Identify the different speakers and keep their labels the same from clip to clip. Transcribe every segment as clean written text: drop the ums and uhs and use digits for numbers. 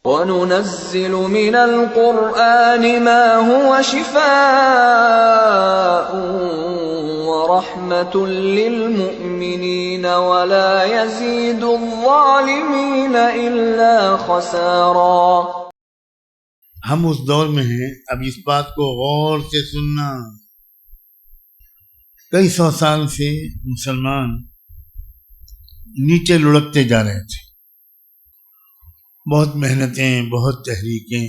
Speaker 1: وَنُنَزِّلُ مِنَ الْقُرْآنِ مَا هُوَ شِفَاءٌ وَرَحْمَةٌ لِّلْمُؤْمِنِينَ وَلَا يَزِيدُ الظَّالِمِينَ إِلَّا خَسَارًا۔
Speaker 2: ہم اس دور میں ہیں، اب اس بات کو غور سے سننا، کئی سو سال سے مسلمان نیچے لڑکتے جا رہے تھے، بہت محنتیں، بہت تحریکیں،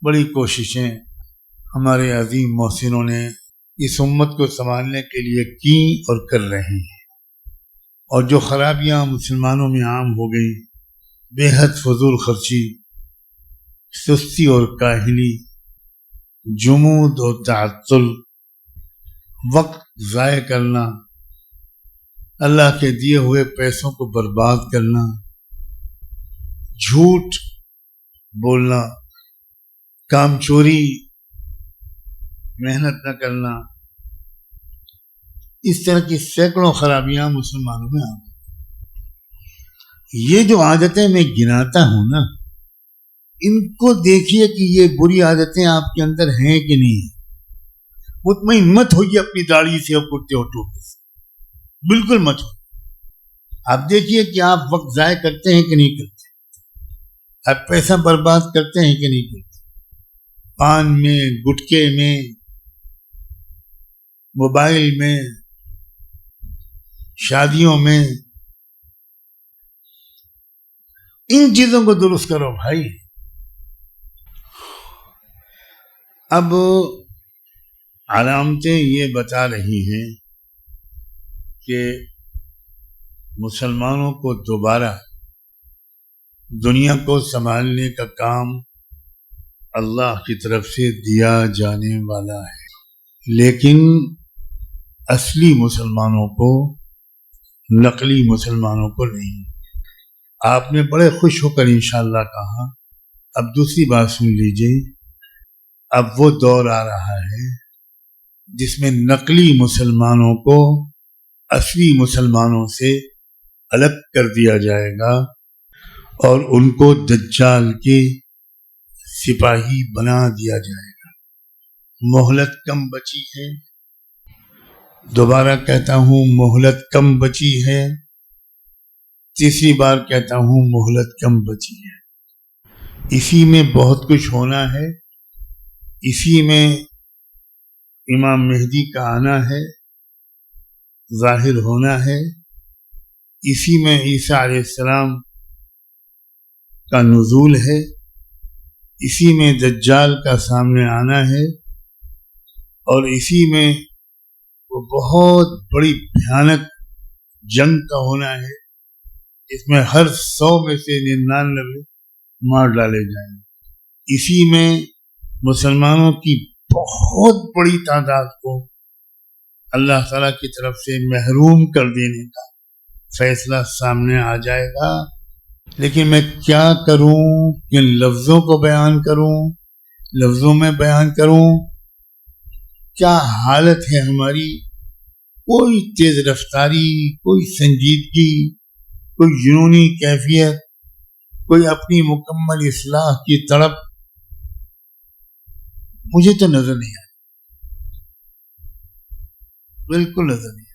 Speaker 2: بڑی کوششیں ہمارے عظیم محسنوں نے اس امت کو سنبھالنے کے لیے کی اور کر رہے ہیں، اور جو خرابیاں مسلمانوں میں عام ہو گئی، بے حد فضول خرچی، سستی اور کاہلی، جمود اور تعطل، وقت ضائع کرنا، اللہ کے دیے ہوئے پیسوں کو برباد کرنا، جھوٹ بولنا، کام چوری، محنت نہ کرنا، اس طرح کی سینکڑوں خرابیاں مسلمانوں میں آ گئی۔ یہ جو عادتیں میں گناتا ہوں نا، ان کو دیکھیے کہ یہ بری عادتیں آپ کے اندر ہیں کہ نہیں۔ مطمئن مت ہوئیے اپنی داڑھی سے اور کرتے اور ٹوپی سے، بالکل مت ہو۔ آپ دیکھیے کہ آپ وقت ضائع کرتے ہیں کہ نہیں کرتے، آپ پیسہ برباد کرتے ہیں کہ نہیں کرتے، پان میں، گٹکے میں، موبائل میں، شادیوں میں۔ ان چیزوں کو درست کرو بھائی۔ اب علامتیں یہ بتا رہی ہیں کہ مسلمانوں کو دوبارہ دنیا کو سنبھالنے کا کام اللہ کی طرف سے دیا جانے والا ہے، لیکن اصلی مسلمانوں کو، نقلی مسلمانوں کو نہیں۔ آپ نے بڑے خوش ہو کر انشاءاللہ کہا، اب دوسری بات سن لیجئے، اب وہ دور آ رہا ہے جس میں نقلی مسلمانوں کو اصلی مسلمانوں سے الگ کر دیا جائے گا اور ان کو دجال کے سپاہی بنا دیا جائے گا۔ مہلت کم بچی ہے، دوبارہ کہتا ہوں مہلت کم بچی ہے، تیسری بار کہتا ہوں مہلت کم بچی ہے۔ اسی میں بہت کچھ ہونا ہے، اسی میں امام مہدی کا آنا ہے، ظاہر ہونا ہے، اسی میں عیسیٰ علیہ السلام کا نزول ہے، اسی میں دجال کا سامنے آنا ہے، اور اسی میں وہ بہت بڑی بھیانک جنگ کا ہونا ہے جس میں ہر 100 میں سے 99 مار ڈالے جائیں گے۔ اسی میں مسلمانوں کی بہت بڑی تعداد کو اللہ تعالیٰ کی طرف سے محروم کر دینے کا فیصلہ سامنے آ جائے گا۔ لیکن میں کیا کروں، کن لفظوں کو بیان کروں، لفظوں میں بیان کروں، کیا حالت ہے ہماری، کوئی تیز رفتاری، کوئی سنجیدگی، کوئی جنونی کیفیت، کوئی اپنی مکمل اصلاح کی تڑپ مجھے تو نظر نہیں آئی، بالکل نظر نہیں آئی۔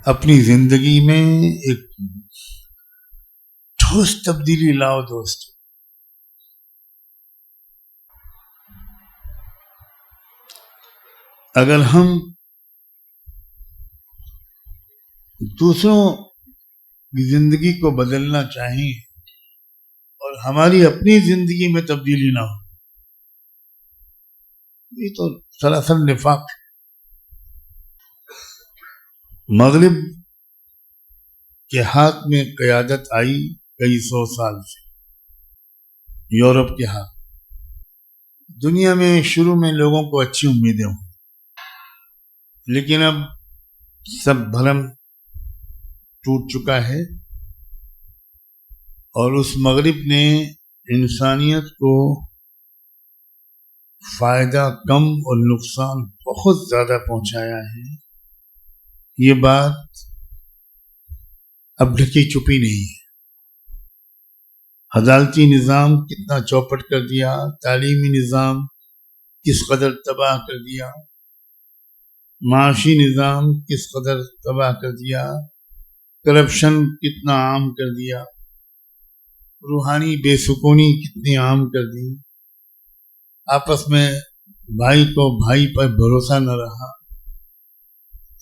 Speaker 2: اپنی زندگی میں ایک ٹھوس تبدیلی لاؤ دوست۔ اگر ہم دوسروں کی زندگی کو بدلنا چاہیں اور ہماری اپنی زندگی میں تبدیلی نہ ہو، یہ تو سراسر نفاق ہے۔ مغرب کے ہاتھ میں قیادت آئی کئی 100 سال سے، یورپ کے ہاتھ۔ دنیا میں شروع میں لوگوں کو اچھی امیدیں ہوں، لیکن اب سب بھرم ٹوٹ چکا ہے، اور اس مغرب نے انسانیت کو فائدہ کم اور نقصان بہت زیادہ پہنچایا ہے۔ یہ بات اب ڈھکی چھپی نہیں ہے۔ عدالتی نظام کتنا چوپٹ کر دیا، تعلیمی نظام کس قدر تباہ کر دیا، معاشی نظام کس قدر تباہ کر دیا، کرپشن کتنا عام کر دیا، روحانی بے سکونی کتنی عام کر دی، آپس میں بھائی کو بھائی پر بھروسہ نہ رہا،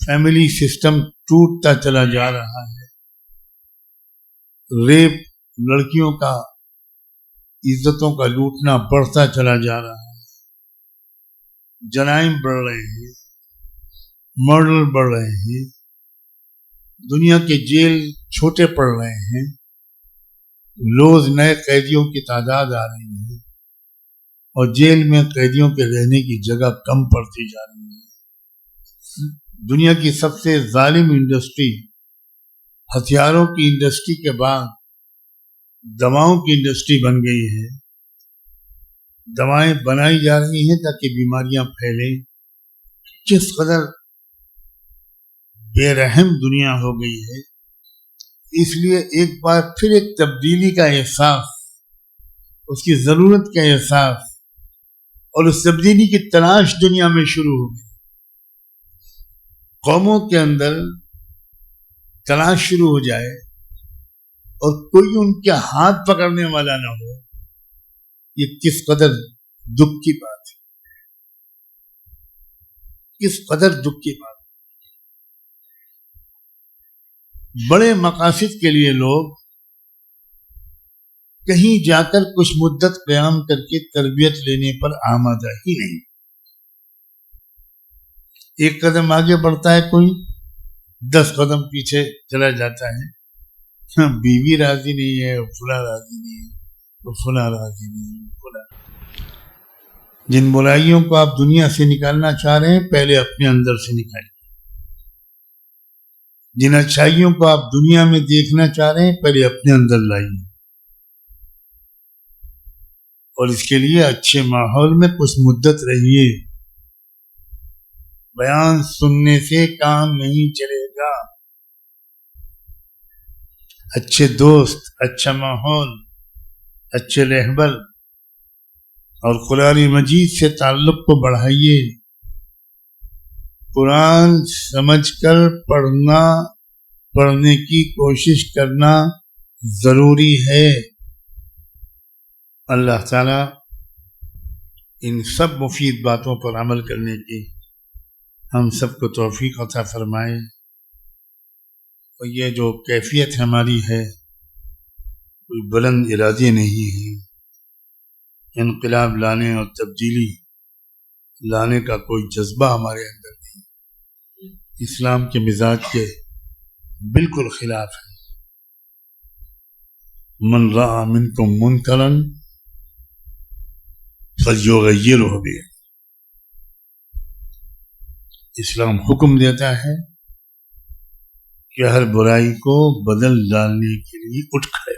Speaker 2: فیملی سسٹم ٹوٹتا چلا جا رہا ہے، ریپ، لڑکیوں کا عزتوں کا لوٹنا بڑھتا چلا جا رہا ہے، جرائم بڑھ رہے ہیں، مرڈر بڑھ رہے ہیں، دنیا کے جیل چھوٹے پڑ رہے ہیں، روز نئے قیدیوں کی تعداد آ رہی ہے اور جیل میں قیدیوں کے رہنے کی جگہ کم پڑتی جا رہی ہے۔ دنیا کی سب سے ظالم انڈسٹری، ہتھیاروں کی انڈسٹری کے بعد دواؤں کی انڈسٹری بن گئی ہے۔ دوائیں بنائی جا رہی ہیں تاکہ بیماریاں پھیلیں۔ کس قدر بے رحم دنیا ہو گئی ہے، اس لیے ایک بار پھر ایک تبدیلی کا احساس، اس کی ضرورت کا احساس اور اس تبدیلی کی تلاش دنیا میں شروع ہو گئی۔ قوموں کے اندر تلاش شروع ہو جائے اور کوئی ان کے ہاتھ پکڑنے والا نہ ہو، یہ کس قدر دکھ کی بات ہے، کس قدر دکھ کی بات ہے۔ بڑے مقاصد کے لیے لوگ کہیں جا کر کچھ مدت قیام کر کے تربیت لینے پر آمادہ ہی نہیں۔ ایک قدم آگے بڑھتا ہے کوئی، 10 قدم پیچھے چلا جاتا ہے۔ بیوی راضی نہیں ہے، فلاں راضی نہیں ہے، فلاں راضی نہیں ہے، فلاں۔ جن برائیوں کو آپ دنیا سے نکالنا چاہ رہے ہیں، پہلے اپنے اندر سے نکالیں۔ جن اچھائیوں کو آپ دنیا میں دیکھنا چاہ رہے ہیں، پہلے اپنے اندر لائیے، اور اس کے لیے اچھے ماحول میں کچھ مدت رہیے۔ بیان سننے سے کام نہیں چلے گا، اچھے دوست، اچھا ماحول، اچھے رہبر اور قرآن مجید سے تعلق کو بڑھائیے۔ قرآن سمجھ کر پڑھنے کی کوشش کرنا ضروری ہے۔ اللہ تعالیٰ ان سب مفید باتوں پر عمل کرنے کی ہم سب کو توفیق عطا فرمائے، اور یہ جو کیفیت ہماری ہے کوئی بلند ارادی نہیں ہے، انقلاب لانے اور تبدیلی لانے کا کوئی جذبہ ہمارے اندر نہیں، اسلام کے مزاج کے بالکل خلاف ہے۔ من رأى منکم منکرا فلیغیرہ بیدہ، اسلام حکم دیتا ہے کہ ہر برائی کو بدل ڈالنے کے لیے اٹھ کھڑے